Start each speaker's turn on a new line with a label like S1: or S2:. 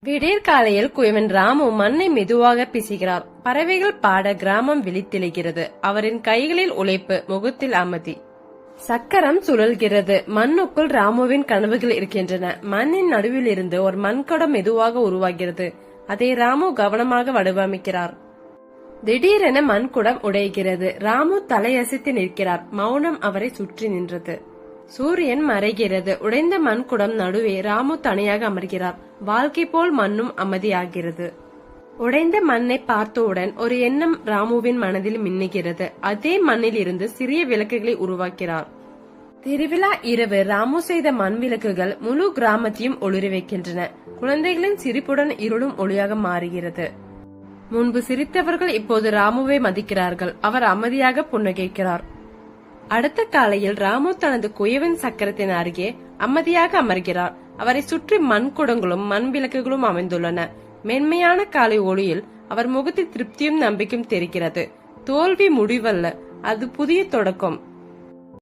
S1: விடியற் காலையில் குயவன் ராமு மண்ணை மெதுவாக பிசுகிறார். பறவைகள் பாட கிராமம் விழித்தெழுகிறது. அவரின் கைகளில் உழைப்பு, முகத்தில் அமைதி. சக்கரம் சுழல்கிறது. மண்ணுக்குள் ராமுவின் கனவுகள் இருக்கின்றன. மண்ணின் நடுவில் இருந்து ஒரு மண்குடம் மெதுவாக உருவாகிறது. அதை ராமு கவனமாக வடிவமைக்கிறார். திடீரென மண்குடம் உடைகிறது. ராமு தலையசைத்து நிற்கிறார். மௌனம் அவரை சுற்றி நின்றது. சூரியன் மறைகிறது. உடைந்த மண்குடம் நடுவே ராமு தனியாக அமர்கிறார். வாழ்க்கை போல் மண்ணும் அமைதியாகிறது. உடைந்த மண்ணை பார்த்தவுடன் ஒரு எண்ணம் ராமுவின் மனதில் மின்னுகிறது. அதே மண்ணில் இருந்து சிறிய விளக்குகளை உருவாக்கிறார். திருவிழா இரவு ராமு செய்த மண் விளக்குகள் முழு கிராமத்தையும் ஒளிர வைக்கின்றன. குழந்தைகளின் சிரிப்புடன் இருளும் ஒளியாக மாறுகிறது. முன்பு சிரித்தவர்கள் இப்போது ராமுவை மதிக்கிறார்கள். அவர் அமைதியாக புன்னகைக்கிறார். அடுத்த காலையில் ராமு தனது குயவன் சக்கரத்தின் அருகே அமைதியாக அமர்கிறார். அவரை சுற்றி மண் குடங்களும் மண் விளக்குகளும் அமைந்துள்ளன. மென்மையான காலை ஒளியில் அவர் முகத்தில் திருப்தியும் நம்பிக்கையும் தெரிகிறது. தோல்வி முடிவல்ல, அது புதிய தொடக்கம்.